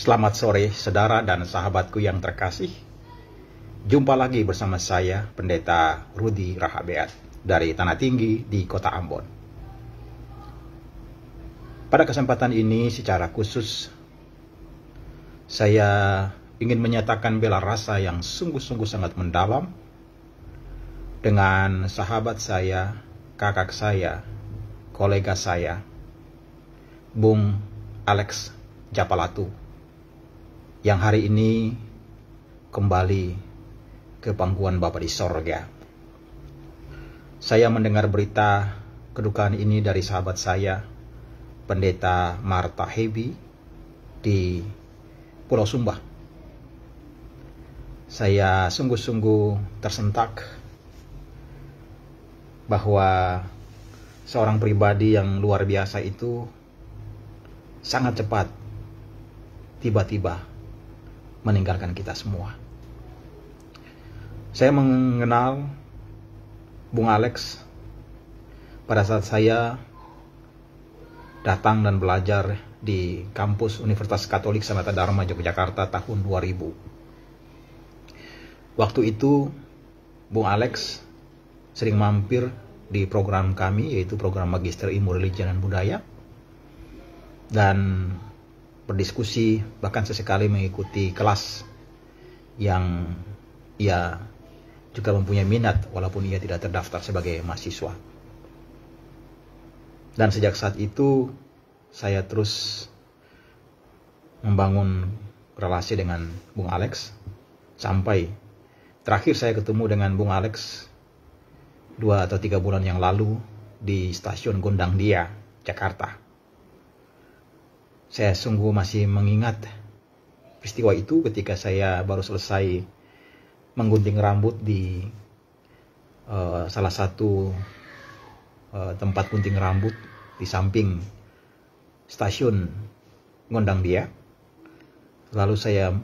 Selamat sore saudara dan sahabatku yang terkasih. Jumpa lagi bersama saya Pendeta Rudi Rahabeat dari Tanah Tinggi di Kota Ambon. Pada kesempatan ini secara khusus saya ingin menyatakan bela rasa yang sungguh-sungguh sangat mendalam dengan sahabat saya, kakak saya, kolega saya, Bung Alex Japalatu, yang hari ini kembali ke pangkuan Bapa di sorga. Saya mendengar berita kedukaan ini dari sahabat saya, Pendeta Martha Hebi di Pulau Sumba. Saya sungguh-sungguh tersentak bahwa seorang pribadi yang luar biasa itu sangat cepat tiba-tiba meninggalkan kita semua. Saya mengenal Bung Alex pada saat saya datang dan belajar di kampus Universitas Katolik Sanata Dharma Yogyakarta tahun 2000. Waktu itu Bung Alex sering mampir di program kami, yaitu program Magister Ilmu Religion dan Budaya, dan berdiskusi, bahkan sesekali mengikuti kelas yang ia juga mempunyai minat walaupun ia tidak terdaftar sebagai mahasiswa. Dan sejak saat itu saya terus membangun relasi dengan Bung Alex sampai terakhir saya ketemu dengan Bung Alex 2 atau 3 bulan yang lalu di stasiun Gondang Dia, Jakarta. Saya sungguh masih mengingat peristiwa itu ketika saya baru selesai menggunting rambut di salah satu tempat gunting rambut di samping stasiun Gondang Dia. Lalu saya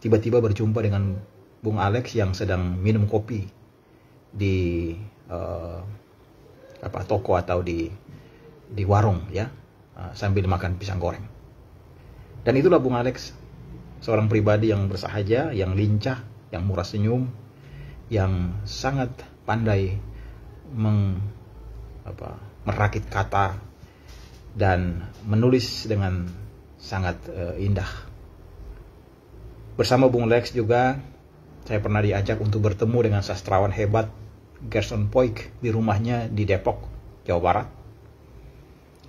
tiba-tiba berjumpa dengan Bung Alex yang sedang minum kopi di toko atau di warung, ya, sambil makan pisang goreng. Dan itulah Bung Alex, seorang pribadi yang bersahaja, yang lincah, yang murah senyum, yang sangat pandai merakit kata dan menulis dengan sangat indah. Bersama Bung Alex juga saya pernah diajak untuk bertemu dengan sastrawan hebat Gerson Poik di rumahnya di Depok, Jawa Barat.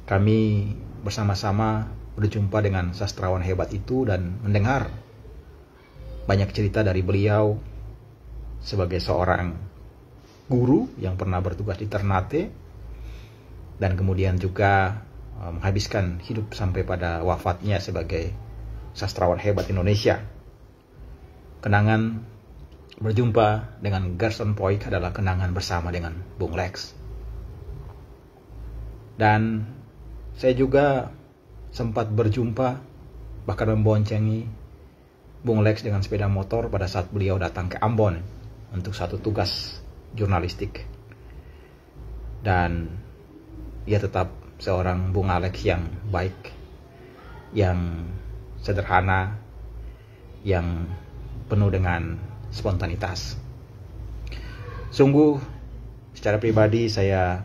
Kami bersama-sama berjumpa dengan sastrawan hebat itu dan mendengar banyak cerita dari beliau sebagai seorang guru yang pernah bertugas di Ternate dan kemudian juga menghabiskan hidup sampai pada wafatnya sebagai sastrawan hebat Indonesia. Kenangan berjumpa dengan Gerson Poik adalah kenangan bersama dengan Bung Lex. Dan saya juga sempat berjumpa, bahkan memboncengi Bung Lex dengan sepeda motor pada saat beliau datang ke Ambon untuk satu tugas jurnalistik. Dan ia tetap seorang Bung Alex yang baik, yang sederhana, yang penuh dengan spontanitas. Sungguh secara pribadi saya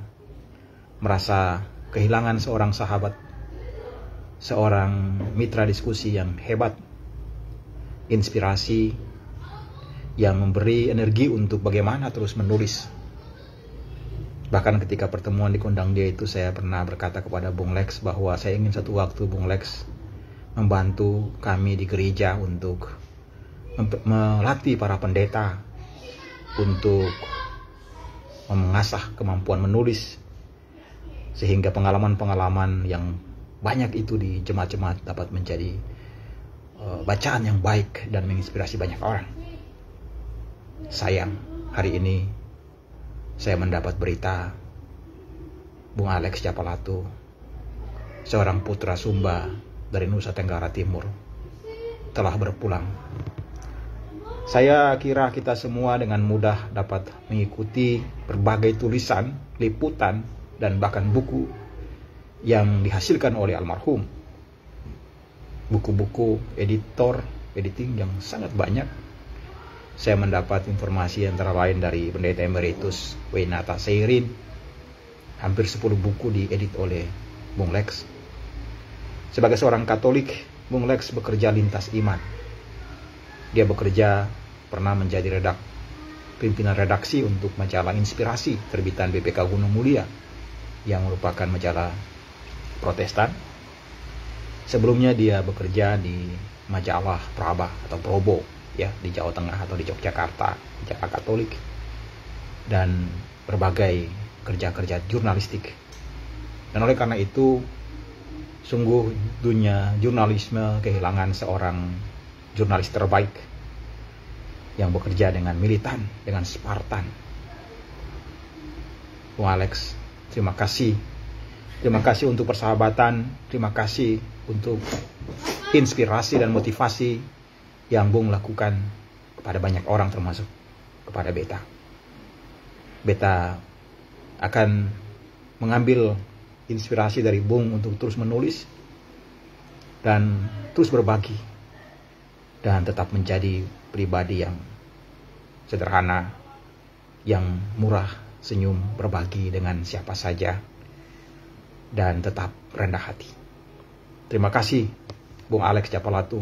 merasa kehilangan seorang sahabat, seorang mitra diskusi yang hebat, inspirasi, yang memberi energi untuk bagaimana terus menulis. Bahkan ketika pertemuan di Gondang Dia itu saya pernah berkata kepada Bung Lex bahwa saya ingin satu waktu Bung Lex membantu kami di gereja untuk melatih para pendeta untuk mengasah kemampuan menulis, sehingga pengalaman-pengalaman yang banyak itu di jemaat-jemaat dapat menjadi bacaan yang baik dan menginspirasi banyak orang. Sayang, hari ini saya mendapat berita Bung Alex Japalatu, seorang putra Sumba dari Nusa Tenggara Timur, telah berpulang. Saya kira kita semua dengan mudah dapat mengikuti berbagai tulisan, liputan, dan bahkan buku yang dihasilkan oleh almarhum. buku-buku editing yang sangat banyak. Saya mendapat informasi antara lain dari Pendeta Emeritus Wainata Seirin. Hampir 10 buku diedit oleh Bung Lex. Sebagai seorang Katolik, Bung Lex bekerja lintas iman. Dia bekerja pernah menjadi pimpinan redaksi untuk majalah Inspirasi terbitan BPK Gunung Mulia yang merupakan majalah Protestan. Sebelumnya dia bekerja di majalah Praba atau Probo ya di Jawa Tengah atau di Yogyakarta, majalah Katolik, dan berbagai kerja-kerja jurnalistik. Dan oleh karena itu sungguh dunia jurnalisme kehilangan seorang jurnalis terbaik yang bekerja dengan militan, dengan Spartan. Bung Alex, terima kasih. Terima kasih untuk persahabatan, terima kasih untuk inspirasi dan motivasi yang Bung lakukan kepada banyak orang, termasuk kepada Beta. Beta akan mengambil inspirasi dari Bung untuk terus menulis dan terus berbagi dan tetap menjadi pribadi yang sederhana, yang murah senyum, berbagi dengan siapa saja, dan tetap rendah hati. Terima kasih Bung Alex Capalatu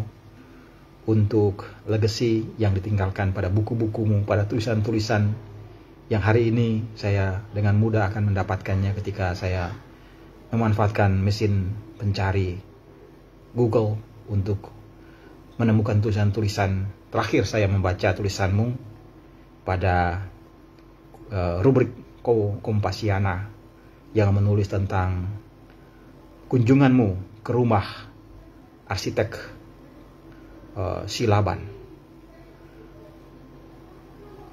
untuk legacy yang ditinggalkan pada buku-bukumu, pada tulisan-tulisan yang hari ini saya dengan mudah akan mendapatkannya ketika saya memanfaatkan mesin pencari Google untuk menemukan tulisan-tulisan. Terakhir saya membaca tulisanmu pada rubrik Kompasiana yang menulis tentang kunjunganmu ke rumah arsitek Silaban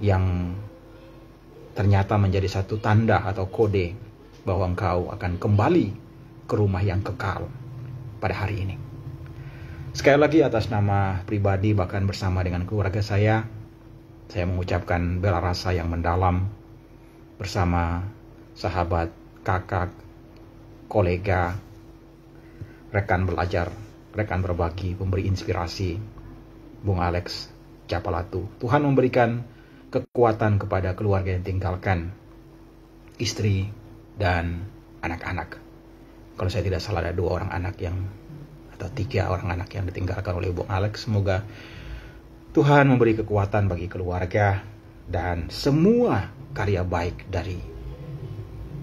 yang ternyata menjadi satu tanda atau kode bahwa engkau akan kembali ke rumah yang kekal pada hari ini. Sekali lagi atas nama pribadi bahkan bersama dengan keluarga saya mengucapkan bela rasa yang mendalam bersama sahabat, kakak, kolega, rekan belajar, rekan berbagi, pemberi inspirasi, Bung Alex Capalatu. Tuhan memberikan kekuatan kepada keluarga yang tinggalkan, istri dan anak-anak. Kalau saya tidak salah ada 2 orang anak atau 3 orang anak yang ditinggalkan oleh Bung Alex. Semoga Tuhan memberi kekuatan bagi keluarga dan semua karya baik dari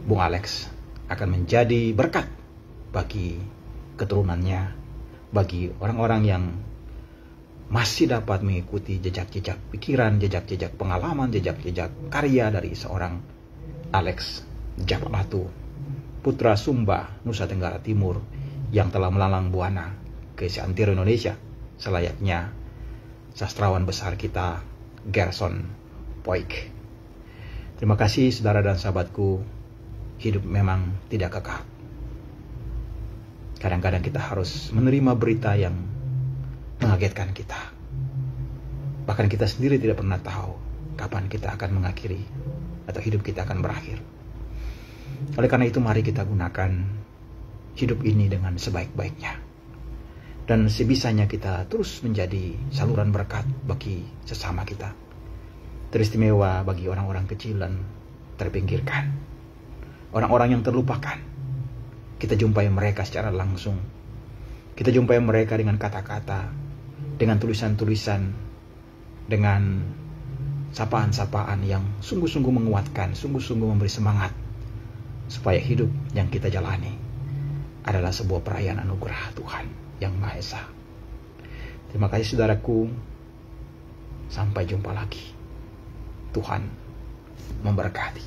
Bung Alex akan menjadi berkat bagi keturunannya, bagi orang-orang yang masih dapat mengikuti jejak-jejak pikiran, jejak-jejak pengalaman, jejak-jejak karya dari seorang Alex Capalatu, putra Sumba, Nusa Tenggara Timur, yang telah melalang buana ke seantero Indonesia selayaknya sastrawan besar kita Gerson Poik. Terima kasih saudara dan sahabatku. Hidup memang tidak kekal. Kadang-kadang kita harus menerima berita yang mengagetkan kita. Bahkan kita sendiri tidak pernah tahu kapan kita akan mengakhiri atau hidup kita akan berakhir. Oleh karena itu mari kita gunakan hidup ini dengan sebaik-baiknya. Dan sebisanya kita terus menjadi saluran berkat bagi sesama kita. Teristimewa bagi orang-orang kecil dan terpinggirkan. Orang-orang yang terlupakan. Kita jumpai mereka secara langsung. Kita jumpai mereka dengan kata-kata, dengan tulisan-tulisan, dengan sapaan-sapaan yang sungguh-sungguh menguatkan, sungguh-sungguh memberi semangat supaya hidup yang kita jalani adalah sebuah perayaan anugerah Tuhan yang Maha Esa. Terima kasih saudaraku. Sampai jumpa lagi. Tuhan memberkati.